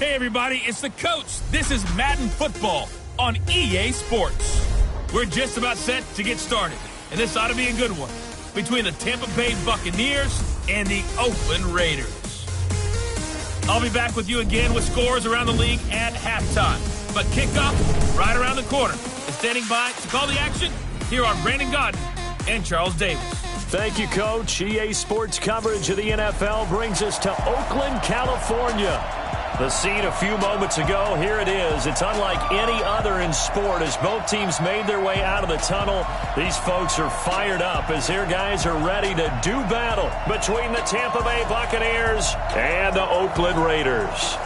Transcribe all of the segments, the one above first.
Hey everybody, it's the coach. This is Madden Football on EA Sports. We're just about set to get started, and this ought to be a good one between the Tampa Bay Buccaneers and the Oakland Raiders. I'll be back with you again with scores around the league at halftime. But kickoff right around the corner. And standing by to call the action, here are Brandon Godden and Charles Davis. Thank you, Coach. EA Sports coverage of the NFL brings us to Oakland, California. The scene a few moments ago, here it is. It's unlike any other in sport as both teams made their way out of the tunnel. These folks are fired up as their guys are ready to do battle between the Tampa Bay Buccaneers and the Oakland Raiders.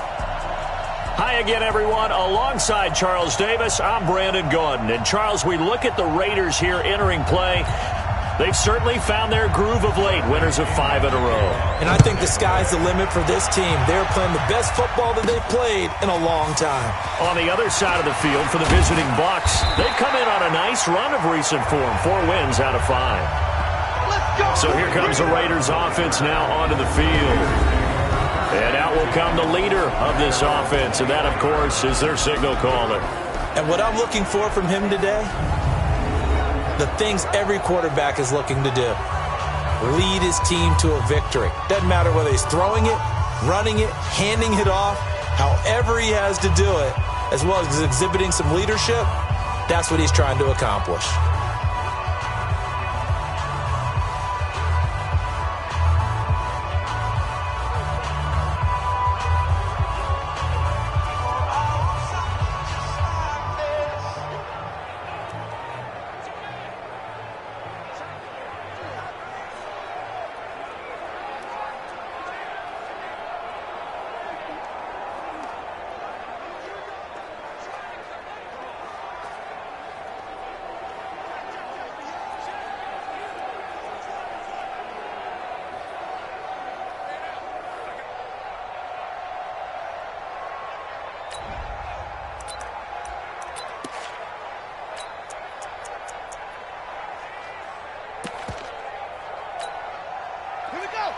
Hi again, everyone. Alongside Charles Davis, I'm Brandon Godden. And Charles, we look at the Raiders here entering play. They've certainly found their groove of late, winners of 5 in a row. And I think the sky's the limit for this team. They're playing the best football that they've played in a long time. On the other side of the field for the visiting Bucs, they've come in on a nice run of recent form, 4 wins out of 5. So here comes the Raiders offense now onto the field. And out will come the leader of this offense, and that, of course, is their signal caller. And what I'm looking for from him today, the things every quarterback is looking to do. Lead his team to a victory. Doesn't matter whether he's throwing it, running it, handing it off, however he has to do it, as well as exhibiting some leadership, that's what he's trying to accomplish.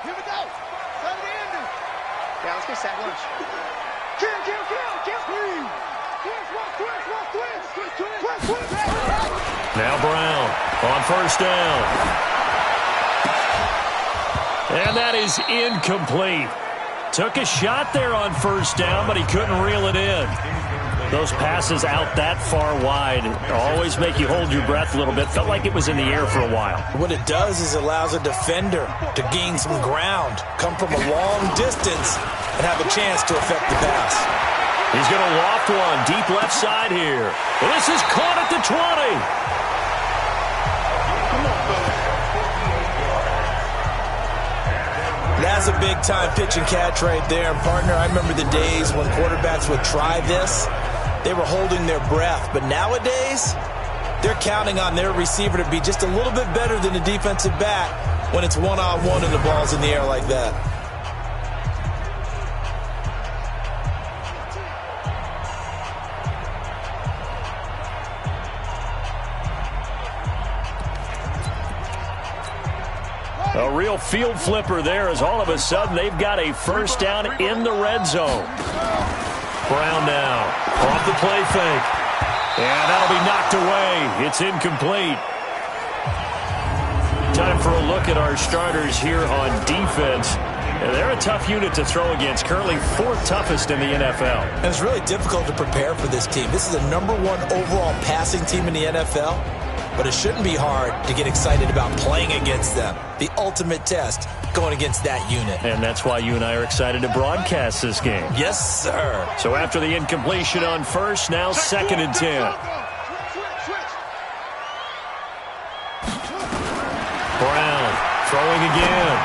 Here we go. Time to end it. Yeah, let's get sack lunch. Now Brown on first down. And that is incomplete. Took a shot there on first down, but he couldn't reel it in. Those passes out that far wide always make you hold your breath a little bit. Felt like it was in the air for a while. What it does is allows a defender to gain some ground, come from a long distance, and have a chance to affect the pass. He's going to loft one deep left side here. Well, this is caught at the 20. That's a big-time pitch and catch right there. And, partner, I remember the days when quarterbacks would try this. They were holding their breath. But nowadays, they're counting on their receiver to be just a little bit better than the defensive back when it's one-on-one and the ball's in the air like that. A real field flipper there as all of a sudden they've got a first down in the red zone. Brown now off the play fake. And that'll be knocked away. It's incomplete. Time for a look at our starters here on defense. And they're a tough unit to throw against, currently 4th toughest in the NFL. And it's really difficult to prepare for this team. This is the #1 overall passing team in the NFL. But it shouldn't be hard to get excited about playing against them. The ultimate test going against that unit. And that's why you and I are excited to broadcast this game. Yes, sir. So after the incompletion on first, now 2nd and 10. Brown throwing again.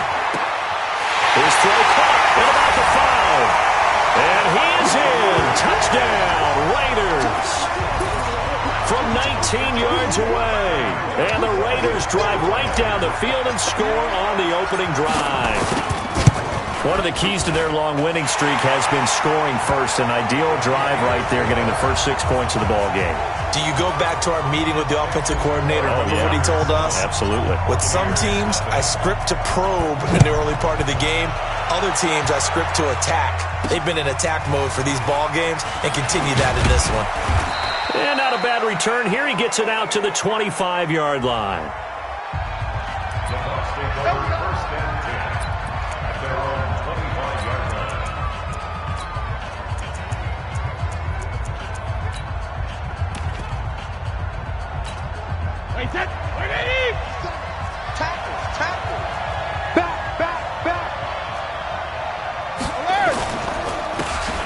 His throw caught at about the 5. And he is in. Touchdown, Raiders. From 19 yards away. And the Raiders drive right down the field and score on the opening drive. One of the keys to their long winning streak has been scoring first. An ideal drive right there, getting the first 6 points of the ball game. Do you go back to our meeting with the offensive coordinator? Remember what he told us? Absolutely. With some teams, I script to probe in the early part of the game. Other teams, I script to attack. They've been in attack mode for these ball games and continue that in this one. And not a bad return here. He gets it out to the 25-yard line.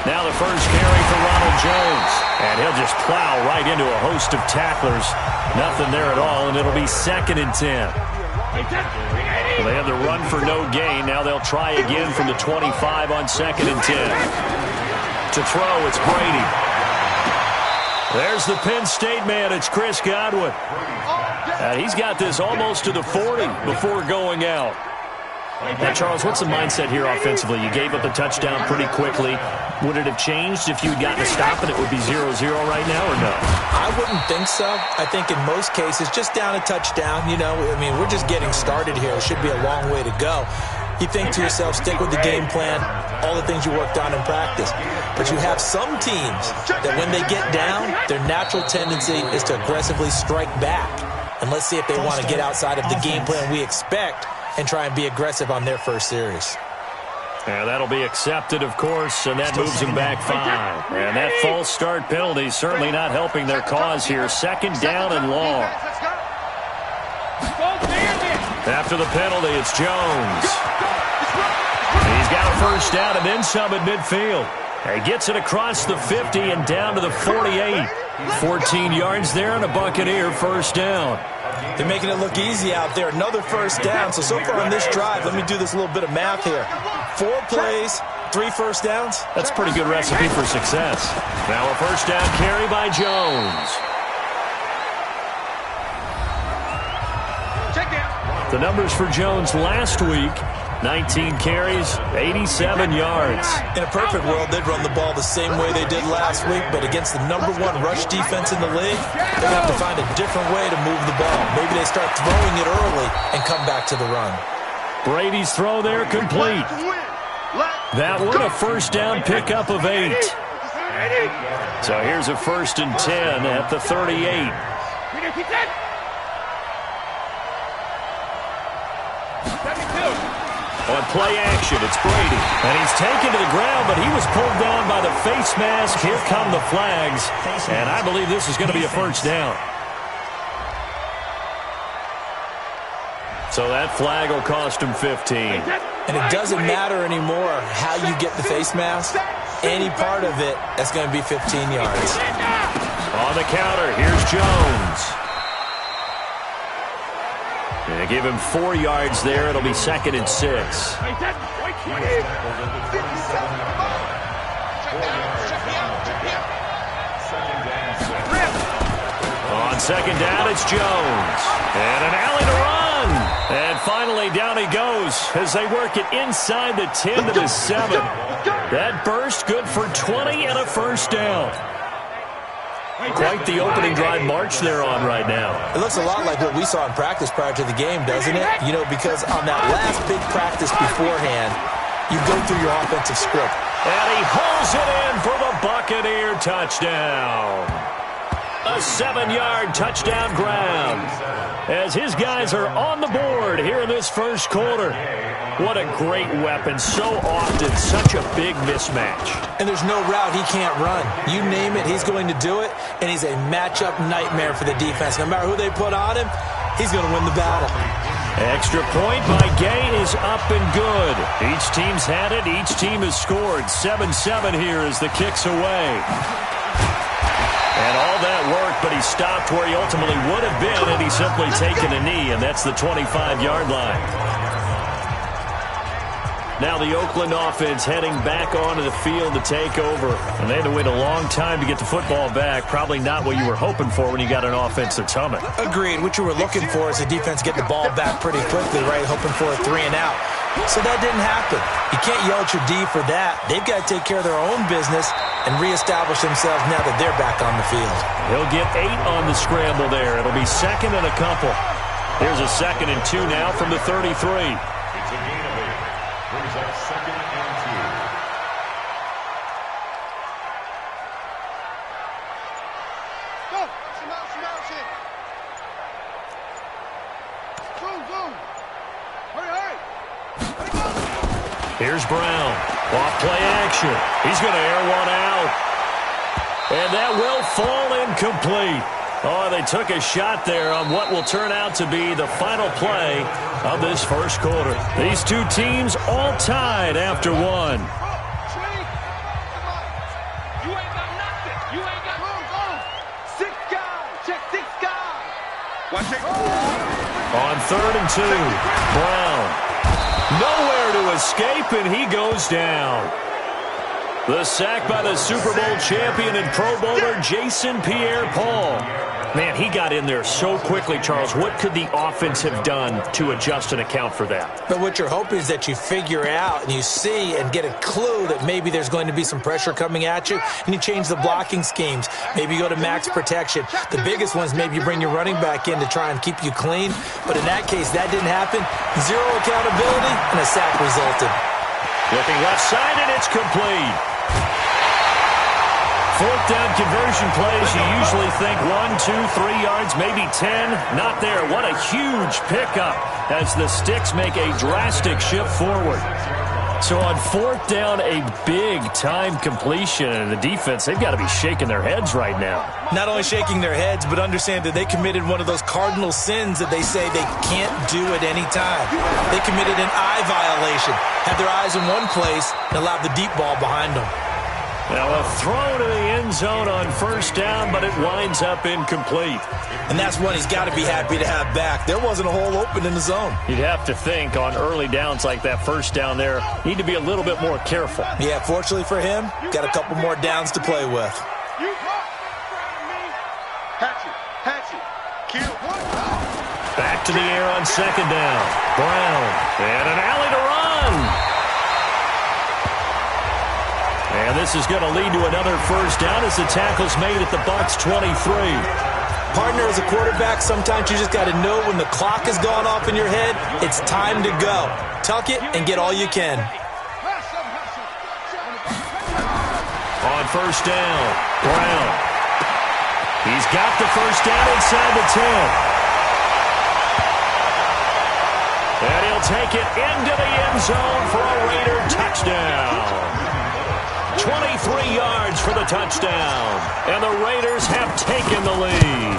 Now the first carry for Ronald Jones. And he'll just plow right into a host of tacklers. Nothing there at all, and it'll be 2nd and 10. Well, they have the run for no gain. Now they'll try again from the 25 on 2nd and 10. To throw, it's Brady. There's the Penn State man. It's Chris Godwin. He's got this almost to the 40 before going out. Now, Charles, what's the mindset here offensively? You gave up the touchdown pretty quickly. Would it have changed if you had gotten a stop and it would be 0-0 right now, or no? I wouldn't think so. I think in most cases, just down a touchdown, you know, I mean, we're just getting started here. It should be a long way to go. You think to yourself, stick with the game plan, all the things you worked on in practice. But you have some teams that when they get down, their natural tendency is to aggressively strike back. And let's see if they want to get outside of the game plan we expect and try and be aggressive on their first series. Yeah, that'll be accepted, of course, and that moves them back 5. And that false start penalty certainly not helping their cause here. 2nd down and long. After the penalty, it's Jones. He's got a first down and then some at midfield. He gets it across the 50 and down to the 48. 14 yards there and a Buccaneer first down. They're making it look easy out there. Another first down. So far on this drive, let me do this little bit of math here. 4 plays, 3 first downs. That's a pretty good recipe for success. Now a first down carry by Jones. The numbers for Jones last week, 19 carries, 87 yards. In a perfect world, they'd run the ball the same way they did last week, but against the #1 rush defense in the league, they're going to have to find a different way to move the ball. Maybe they start throwing it early and come back to the run. Brady's throw there complete. That one a first down pickup of 8. So here's a 1st and 10 at the 38. On play action, it's Brady. And he's taken to the ground, but he was pulled down by the face mask. Here come the flags. And I believe this is going to be a first down. So that flag will cost him 15. And it doesn't matter anymore how you get the face mask. Any part of it, that's going to be 15 yards. On the counter, here's Jones. And they give him 4 yards there. It'll be 2nd and 6. On 2nd down, it's Jones. And an alley to run. And finally, down he goes as they work it inside the 10 to the 7. That burst good for 20 and a first down. Quite the opening drive march they're on right now. It looks a lot like what we saw in practice prior to the game, doesn't it? You know, because on that last big practice beforehand, you go through your offensive script. And he hauls it in for the Buccaneer touchdown. A 7-yard touchdown grab as his guys are on the board here in this first quarter. What a great weapon. So often, such a big mismatch. And there's no route he can't run. You name it, he's going to do it, and he's a matchup nightmare for the defense. No matter who they put on him, he's going to win the battle. Extra point by Gay is up and good. Each team's had it. Each team has scored. 7-7 here as the kick's away. And all that work, but he stopped where he ultimately would have been, and he's simply taken a knee, and that's the 25-yard line. Now the Oakland offense heading back onto the field to take over. And they had to wait a long time to get the football back. Probably not what you were hoping for when you got an offense that's humming. Agreed. What you were looking for is the defense get the ball back pretty quickly, right? Hoping for a 3 and out. So that didn't happen. You can't yell at your D for that. They've got to take care of their own business and reestablish themselves now that they're back on the field. He'll get 8 on the scramble there. It'll be second and a couple. Here's a 2nd and 2 now from the 33. It's a gain of 8. Brings up 2nd and 2. Go! Motion. Zoom. Hurry. Here's Brown. Off play action. He's going to air one out. And that will fall incomplete. Oh, they took a shot there on what will turn out to be the final play of this first quarter. These two teams all tied after one. You ain't got nothing. You ain't got nothing. 6 guys. Check 6 guys. Watch it. On 3rd and 2, Brown. Nowhere to escape, and he goes down. The sack by the Super Bowl champion and Pro Bowler Jason Pierre-Paul. Man, he got in there so quickly, Charles. What could the offense have done to adjust and account for that? But what you're hoping is that you figure out and you see and get a clue that maybe there's going to be some pressure coming at you, and you change the blocking schemes. Maybe you go to max protection. The biggest ones, maybe you bring your running back in to try and keep you clean. But in that case, that didn't happen. 0 accountability, and a sack resulted. Looking left side, and it's complete. 4th down conversion plays, you usually think 1, 2, 3 yards, maybe 10. Not there. What a huge pickup as the Sticks make a drastic shift forward. So on 4th down, a big-time completion, and the defense, they've got to be shaking their heads right now. Not only shaking their heads, but understand that they committed one of those cardinal sins that they say they can't do at any time. They committed an eye violation, had their eyes in one place, and allowed the deep ball behind them. Now a throw to the end zone on 1st down, but it winds up incomplete. And that's one he's got to be happy to have back. There wasn't a hole open in the zone. You'd have to think on early downs like that 1st down there, need to be a little bit more careful. Yeah, fortunately for him, got a couple more downs to play with. Hatchet. Kill. Back to the air on 2nd down. Brown. And an alley to run. And this is going to lead to another 1st down as the tackle's made at the Bucs 23. Partner, as a quarterback, sometimes you just got to know when the clock has gone off in your head, it's time to go. Tuck it and get all you can. On 1st down, Brown. He's got the 1st down inside the 10. And he'll take it into the end zone for a Raider touchdown. 23 yards for the touchdown. And the Raiders have taken the lead.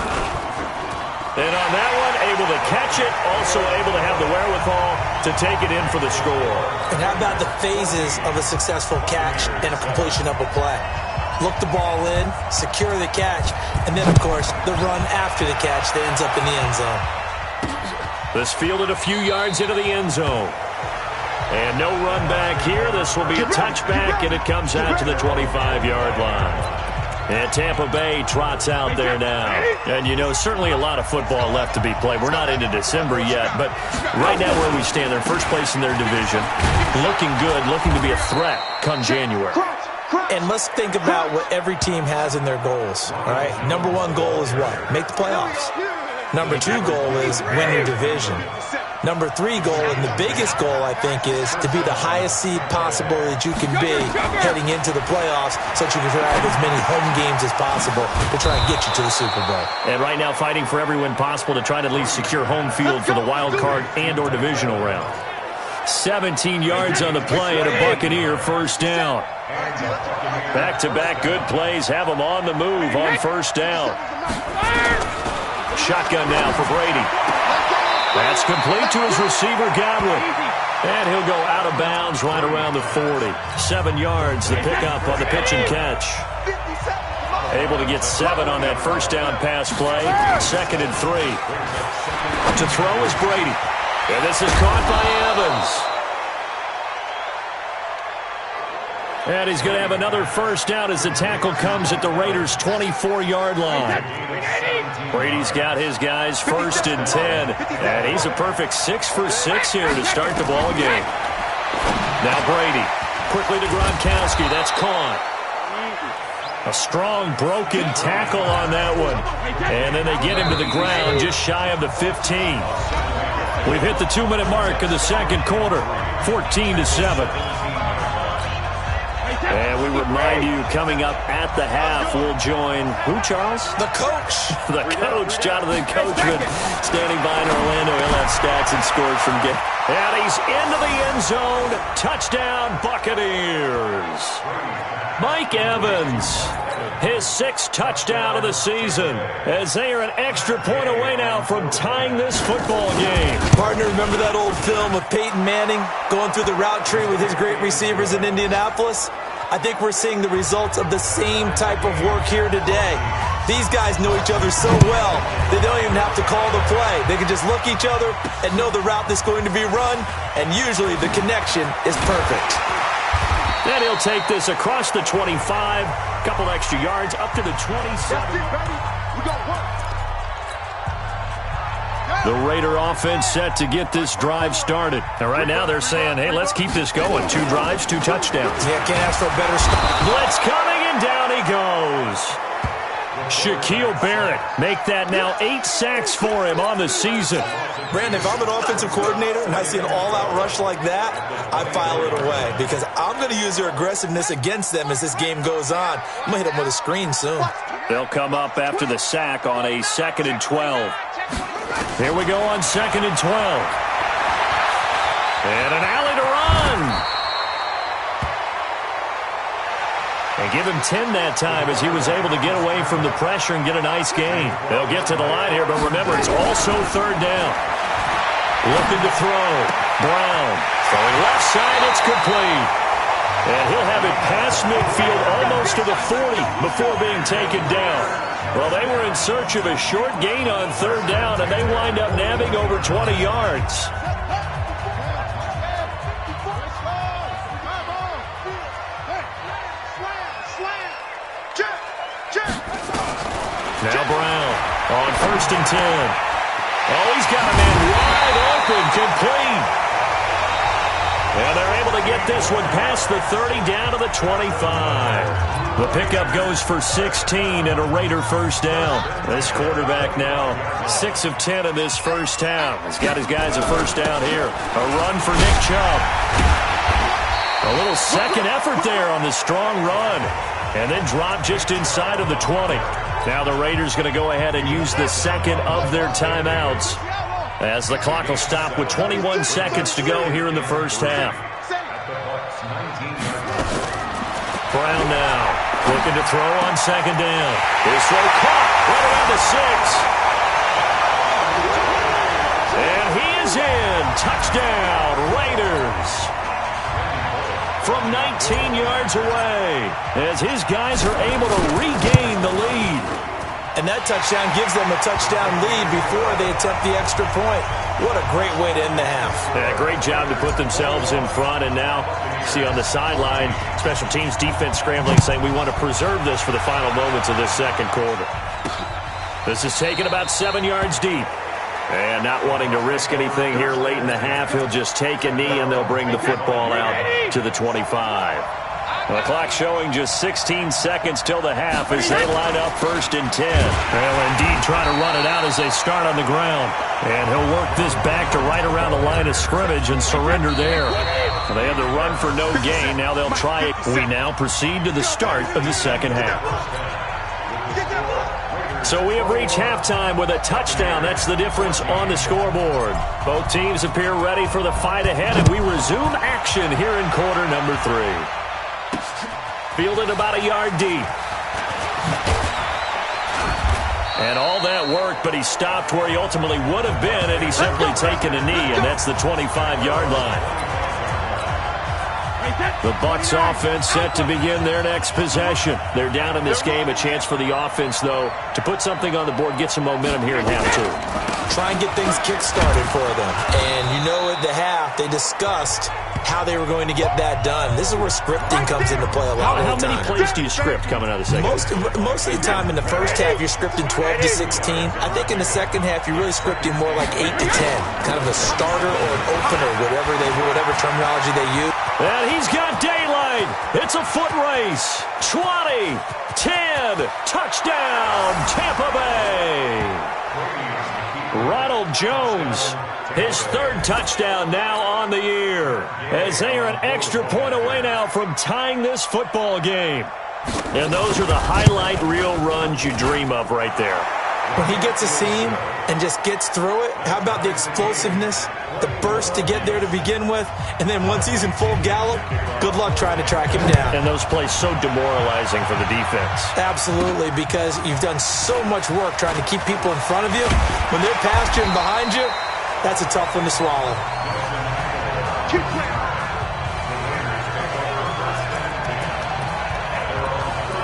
And on that one, able to catch it, also able to have the wherewithal to take it in for the score. And how about the phases of a successful catch and a completion of a play? Look the ball in, secure the catch, and then, of course, the run after the catch that ends up in the end zone. This fielded a few yards into the end zone. And no run back here. This will be a touchback, and it comes out to the 25-yard line. And Tampa Bay trots out there now. And, you know, certainly a lot of football left to be played. We're not into December yet, but right now where we stand, they're first place in their division. Looking good, looking to be a threat come January. And let's think about what every team has in their goals, all right? Number 1 goal is what? Make the playoffs. Number 2 goal is win your division. Number 3 goal, and the biggest goal, I think, is to be the highest seed possible that you can be heading into the playoffs so that you can have as many home games as possible to try and get you to the Super Bowl. And right now fighting for every win possible to try to at least secure home field for the wild card and or divisional round. 17 yards on the play and a Buccaneer 1st down. Back-to-back good plays have them on the move on 1st down. Shotgun now for Brady. That's complete to his receiver, Godwin. And he'll go out of bounds right around the 40. 7 yards, the pickup on the pitch and catch. Able to get 7 on that 1st down pass play. 2nd and 3. To throw is Brady. And this is caught by Evans. And he's going to have another first down as the tackle comes at the Raiders' 24-yard line. Brady's got his guys 1st and 10. And he's a perfect 6 for 6 here to start the ball game. Now Brady. Quickly to Gronkowski. That's caught. A strong broken tackle on that one. And then they get him to the ground just shy of the 15. We've hit the 2-minute mark of the second quarter. 14-7. And we remind you, coming up at the half, we'll join who, Charles? The coach. The coach, Jonathan Coachman, standing by in Orlando. He'll have stats and scores from game. And he's into the end zone. Touchdown, Buccaneers. Mike Evans, his 6th touchdown of the season, as they are an extra point away now from tying this football game. Partner, remember that old film of Peyton Manning going through the route tree with his great receivers in Indianapolis? I think we're seeing the results of the same type of work here today. These guys know each other so well, they don't even have to call the play. They can just look each other and know the route that's going to be run, and usually the connection is perfect. Then he'll take this across the 25, couple extra yards up to the 27. The Raider offense set to get this drive started. And right now they're saying, hey, let's keep this going. 2 drives, 2 touchdowns. Yeah, can't ask for a better start. Blitz coming, and down he goes. Shaquille Barrett make that now 8 sacks for him on the season. Brandon, if I'm an offensive coordinator and I see an all-out rush like that, I file it away because I'm going to use their aggressiveness against them as this game goes on. I'm going to hit them with a screen soon. They'll come up after the sack on a 2nd and 12. Here we go on 2nd and 12. And an alley to run. And give him 10 that time as he was able to get away from the pressure and get a nice gain. They'll get to the line here, but remember, it's also 3rd down. Looking to throw. Brown. Throwing left side, it's complete. And he'll have it past midfield almost to the 40 before being taken down. Well, they were in search of a short gain on 3rd down, and they wind up nabbing over 20 yards. Now Brown on 1st and 10. Oh, he's got a man wide open, complete. And they're able to get this one past the 30 down to the 25. The pickup goes for 16 and a Raider first down. This quarterback now 6 of 10 in this first half. He's got his guys a first down here. A run for Nick Chubb. A little second effort there on the strong run. And then drop just inside of the 20. Now the Raiders going to go ahead and use the second of their timeouts as the clock will stop with 21 seconds to go here in the first half. Brown now looking to throw on 2nd down. His throw caught right around the 6. And he is in. Touchdown, Raiders. From 19 yards away as his guys are able to regain the lead. And that touchdown gives them a touchdown lead before they attempt the extra point. What a great way to end the half. Yeah, great job to put themselves in front. And now, see on the sideline, special teams defense scrambling, saying we want to preserve this for the final moments of this second quarter. This is taken about 7 yards deep. And not wanting to risk anything here late in the half, he'll just take a knee and they'll bring the football out to the 25. The clock showing just 16 seconds till the half as they line up 1st and 10. They'll indeed try to run it out as they start on the ground. And he'll work this back to right around the line of scrimmage and surrender there. They had the run for no gain. Now they'll try it. We now proceed to the start of the second half. So we have reached halftime with a touchdown. That's the difference on the scoreboard. Both teams appear ready for the fight ahead, and we resume action here in quarter number 3. Fielded about a yard deep. And all that work, but he stopped where he ultimately would have been had he simply taken a knee, and that's the 25-yard line. The Bucs offense set to begin their next possession. They're down in this game. A chance for the offense, though, to put something on the board, get some momentum here in half 2. try and get things kick-started for them. And you know at the half, they discussed how they were going to get that done. This is where scripting comes into play a lot of the time. How many plays do you script coming out of the second? Most of the time in the first half, you're scripting 12 to 16. I think in the second half, you're really scripting more like 8 to 10. Kind of a starter or an opener, whatever terminology they use. And he's got daylight. It's a foot race. 20, 10, touchdown, Tampa Bay. Ronald Jones, his third touchdown now on the year, as they are an extra point away now from tying this football game. And those are the highlight reel runs you dream of right there. When he gets a seam and just gets through it, how about the explosiveness, the burst to get there to begin with, and then once he's in full gallop, good luck trying to track him down. And those plays so demoralizing for the defense. Absolutely, because you've done so much work trying to keep people in front of you. When they're past you and behind you, that's a tough one to swallow.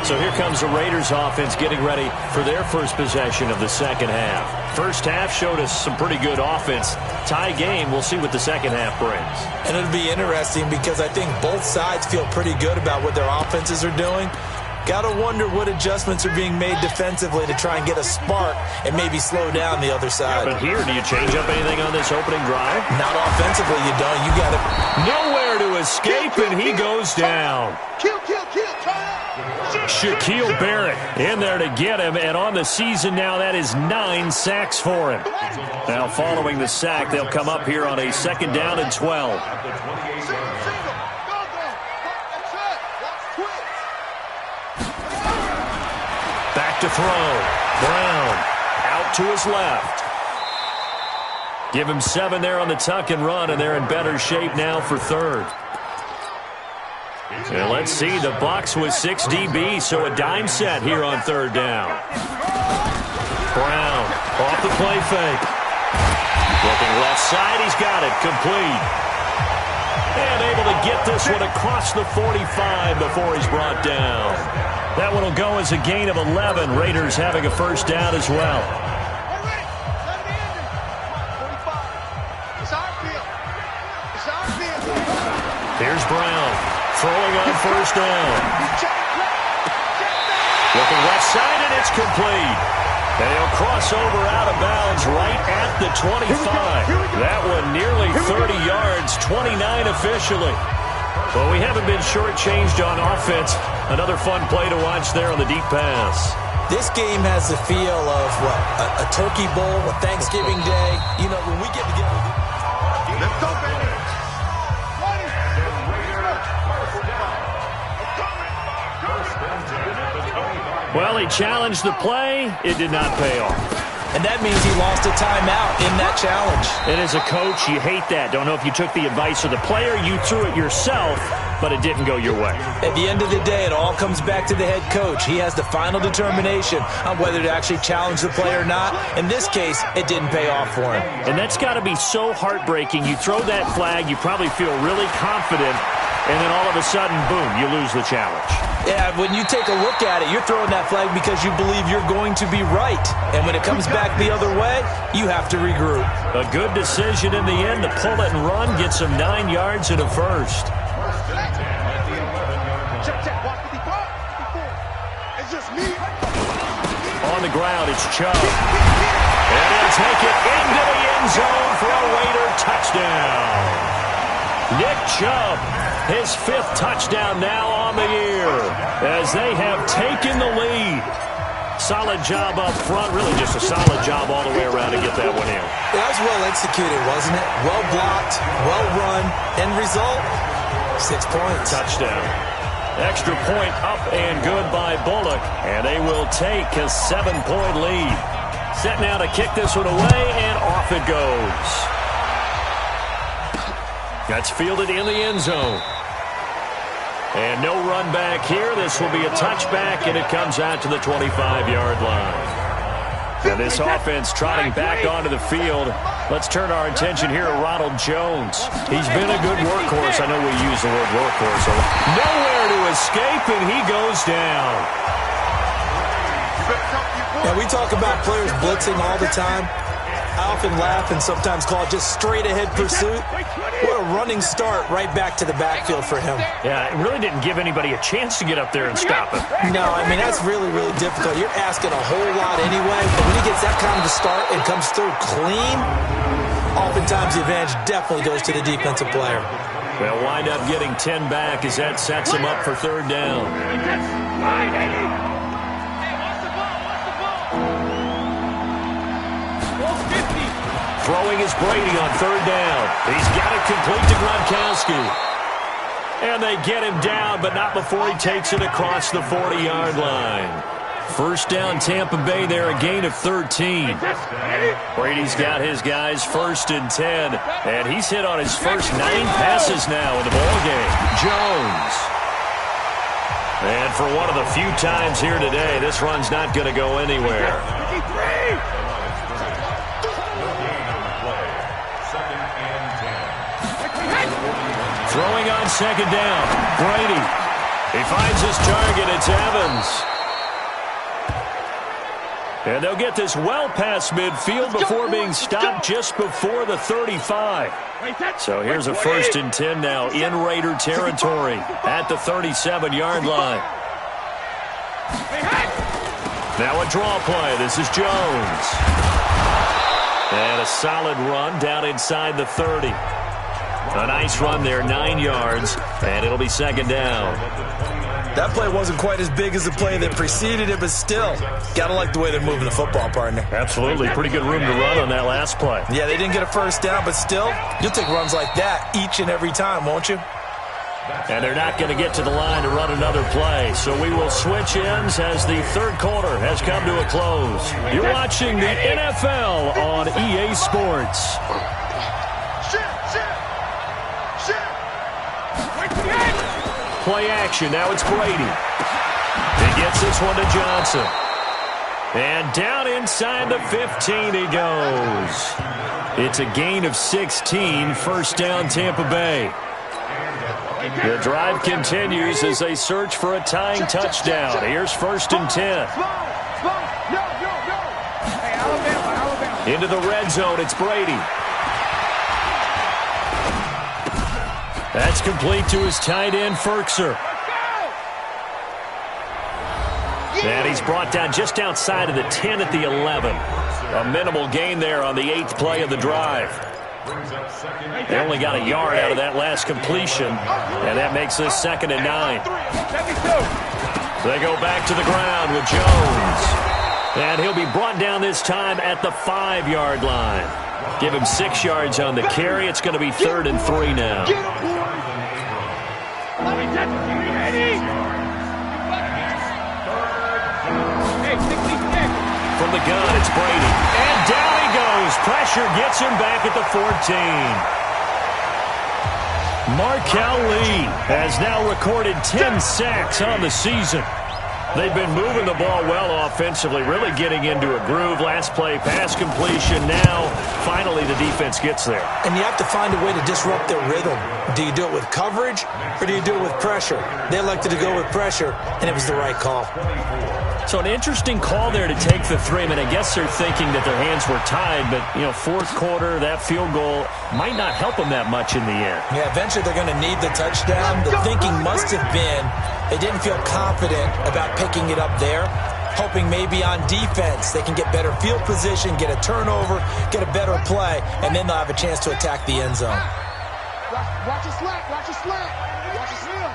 So here comes the Raiders offense getting ready for their first possession of the second half. First half showed us some pretty good offense. Tie game, we'll see what the second half brings. And it'll be interesting because I think both sides feel pretty good about what their offenses are doing. Got to wonder what adjustments are being made defensively to try and get a spark and maybe slow down the other side. But here, do you change up anything on this opening drive? Not offensively, you don't. You got to... Nowhere to escape, and he goes down. Kill, Shaquille Barrett in there to get him, and on the season now, that is 9 sacks for him. Now, following the sack, they'll come up here on a second down and 12. Back to throw. Brown out to his left. Give him 7 there on the tuck and run, and they're in better shape now for third. And let's see, the Bucs with 6 DBs, so a dime set here on third down. Brown off the play fake. Looking left side, he's got it, complete. And able to get this one across the 45 before he's brought down. That one will go as a gain of 11. Raiders having a first down as well. Here's Brown. Throwing on first down. Looking left side, and it's complete. And he'll cross over out of bounds right at the 25. That one nearly 30 yards, 29 officially. Well, we haven't been shortchanged on offense. Another fun play to watch there on the deep pass. This game has the feel of, what, a turkey bowl, a Thanksgiving day. You know, when we get together. Let's go, baby. Well, he challenged the play. It did not pay off. And that means he lost a timeout in that challenge. And as a coach, you hate that. Don't know if you took the advice of the player. You threw it yourself, but it didn't go your way. At the end of the day, it all comes back to the head coach. He has the final determination on whether to actually challenge the play or not. In this case, it didn't pay off for him. And that's got to be so heartbreaking. You throw that flag, you probably feel really confident, and then all of a sudden, boom, you lose the challenge. Yeah, when you take a look at it, you're throwing that flag because you believe you're going to be right. And when it comes back the other way, you have to regroup. A good decision in the end to pull it and run, gets him 9 yards and a first. On the ground, it's Chubb. And he'll take it into the end zone for a Raider touchdown. Nick Chubb, his 5th touchdown now on the year, as they have taken the lead. Solid job up front, really just a solid job all the way around to get that one in. That was well executed, wasn't it? Well blocked, well run, end result, 6 points. Touchdown. Extra point up and good by Bullock, and they will take a 7-point lead. Set now to kick this one away, and off it goes. That's fielded in the end zone. And no run back here. This will be a touchback, and it comes out to the 25-yard line. And this offense trotting back onto the field. Let's turn our attention here to Ronald Jones. He's been a good workhorse. I know we use the word workhorse. Nowhere to escape, and he goes down. Now, we talk about players blitzing all the time. I often laugh and sometimes call it just straight-ahead pursuit. What a running start right back to the backfield for him. Yeah, it really didn't give anybody a chance to get up there and stop him. No, I mean, that's really, really difficult. You're asking a whole lot anyway, but when he gets that kind of a start and comes through clean, oftentimes the advantage definitely goes to the defensive player. They'll wind up getting 10 back as that sets them up for third down. Throwing is Brady on third down. He's got it complete to Gronkowski. And they get him down, but not before he takes it across the 40-yard line. First down, Tampa Bay there, a gain of 13. Brady's got his guys first and 10, and he's hit on his first 9 passes now in the ballgame. Jones. And for one of the few times here today, this run's not going to go anywhere. Throwing on second down, Brady. He finds his target, it's Evans. And they'll get this well past midfield before being stopped just before the 35. So here's a first and 10 now in Raider territory at the 37-yard line. Now a draw play. This is Jones. And a solid run down inside the 30. A nice run there, 9 yards, and it'll be second down. That play wasn't quite as big as the play that preceded it, but still, got to like the way they're moving the football, partner. Absolutely. Pretty good room to run on that last play. Yeah, they didn't get a first down, but still, you'll take runs like that each and every time, won't you? And they're not going to get to the line to run another play, so we will switch ends as the third quarter has come to a close. You're watching the NFL on EA Sports. Play action. Now it's Brady. He gets this one to Johnson. And down inside the 15 he goes. It's a gain of 16. First down, Tampa Bay. The drive continues as they search for a tying touchdown. Here's first and 10. Into the red zone. It's Brady. That's complete to his tight end, Ferkser. And he's brought down just outside of the 10 at the 11. A minimal gain there on the 8th play of the drive. They only got a yard out of that last completion, and that makes this second and 9. They go back to the ground with Jones. And he'll be brought down this time at the 5-yard line. Give him 6 yards on the carry. It's going to be third and 3 now. From the gun, it's Brady. And down he goes. Pressure gets him back at the 14. Markel Lee has now recorded 10 sacks on the season. They've been moving the ball well offensively, really getting into a groove. Last play, pass completion. Now, finally, the defense gets there. And you have to find a way to disrupt their rhythm. Do you do it with coverage, or do you do it with pressure? They elected to go with pressure, and it was the right call. So an interesting call there to take the 3. I mean, I guess they're thinking that their hands were tied, but, you know, fourth quarter, that field goal might not help them that much in the end. Yeah, eventually they're going to need the touchdown. The thinking must have been they didn't feel confident about picking it up there, hoping maybe on defense they can get better field position, get a turnover, get a better play, and then they'll have a chance to attack the end zone. Watch your slant, watch your slant, watch your slam,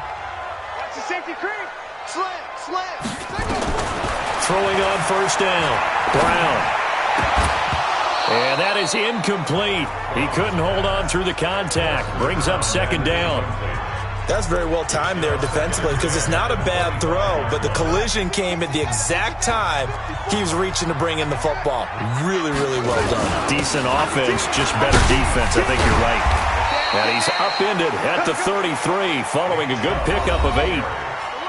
watch your safety creep, slam. Throwing on first down, Brown. And that is incomplete. He couldn't hold on through the contact. Brings up second down. That's very well timed there defensively because it's not a bad throw, but the collision came at the exact time he was reaching to bring in the football. Really, really well done. Decent offense, just better defense. I think you're right. And he's upended at the 33 following a good pickup of 8.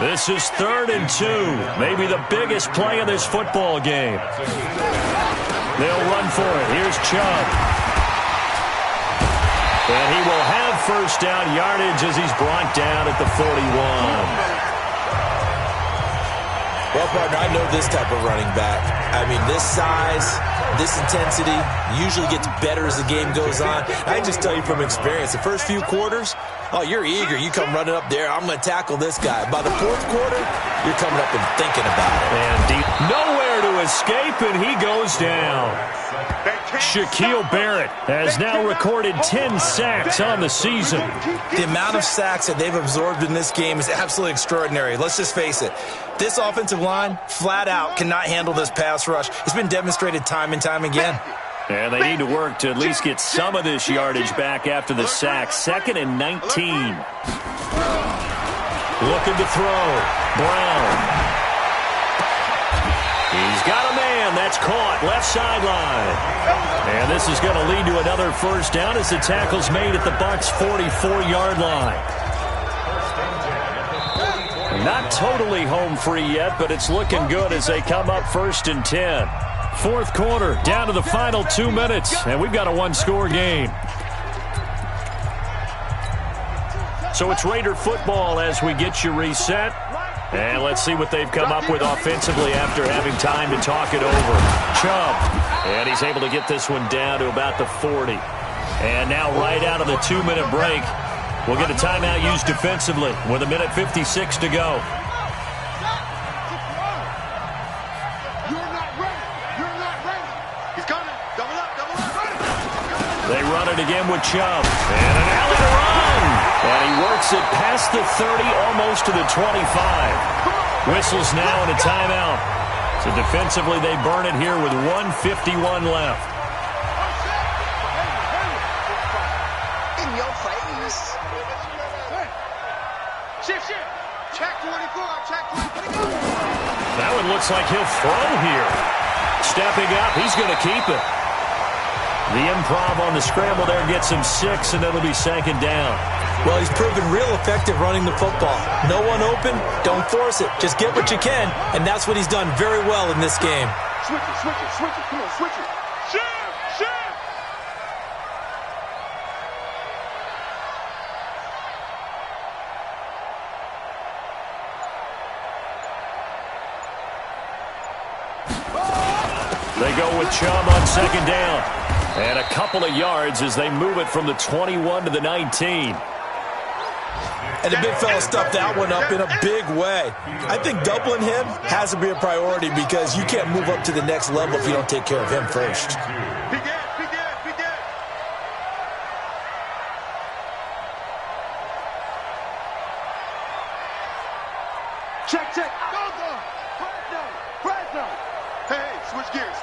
This is third and 2. Maybe the biggest play of this football game. They'll run for it. Here's Chubb. And he will have first down yardage as he's brought down at the 41. Well, partner, I know this type of running back. I mean, this size, this intensity usually gets better as the game goes on. I can just tell you from experience, the first few quarters, oh, you're eager. You come running up there, I'm going to tackle this guy. By the fourth quarter, you're coming up and thinking about it. And deep, nowhere to escape, and he goes down. Shaquille Barrett has now recorded 10 sacks on the season. The amount of sacks that they've absorbed in this game is absolutely extraordinary. Let's just face it. This offensive line, flat out, cannot handle this pass rush. It's been demonstrated time and time again. And they need to work to at least get some of this yardage back after the sack. 2nd and 19. Looking to throw. Brown. He's got a man. That's caught. Left sideline. And this is going to lead to another first down as the tackle's made at the Bucs' 44-yard line. Not totally home free yet, but it's looking good as they come up 1st and 10. Fourth quarter, down to the final 2 minutes, and we've got a one-score game. So it's Raider football as we get you reset. And let's see what they've come up with offensively after having time to talk it over. Chubb, and he's able to get this one down to about the 40. And now right out of the 2-minute break, we'll get a timeout used defensively with 1:56 to go. They run it again with Chubb. And an alley to run. And he works it past the 30, almost to the 25. Whistles now and a timeout. So defensively, they burn it here with 1:51 left. In your face. Shift. Check 24. Check 24. That one looks like he'll throw here. Stepping up, he's going to keep it. The improv on the scramble there gets him 6, and it'll be 2nd down. Well, he's proven real effective running the football. No one open, don't force it. Just get what you can, and that's what he's done very well in this game. Switch it. Come on, switch it. Shift. They go with Chubb on 2nd down. And a couple of yards as they move it from the 21 to the 19. And the big fella stuffed that one up in a big way. I think doubling him has to be a priority because you can't move up to the next level if you don't take care of him first. Be good. Check. Go. Press no. Hey, switch gears.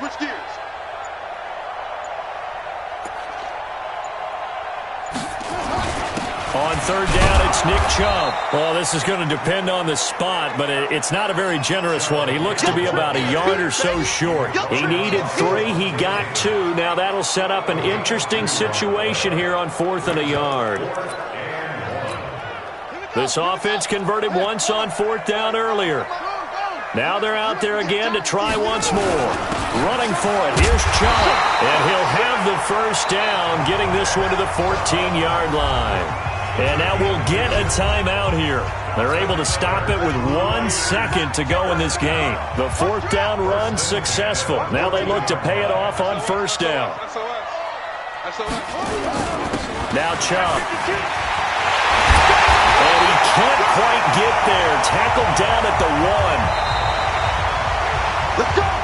On 3rd down, it's Nick Chubb. Well, this is going to depend on the spot, but it's not a very generous one. He looks to be about a yard or so short. He needed 3. He got 2. Now that'll set up an interesting situation here on 4th and a yard. This offense converted once on 4th down earlier. Now they're out there again to try once more. Running for it. Here's Chubb. And he'll have the first down, getting this one to the 14-yard line. And now we'll get a timeout here. They're able to stop it with 1 second to go in this game. The 4th down run successful. Now they look to pay it off on 1st down. Now Chubb. And he can't quite get there. Tackled down at the 1. Let's go.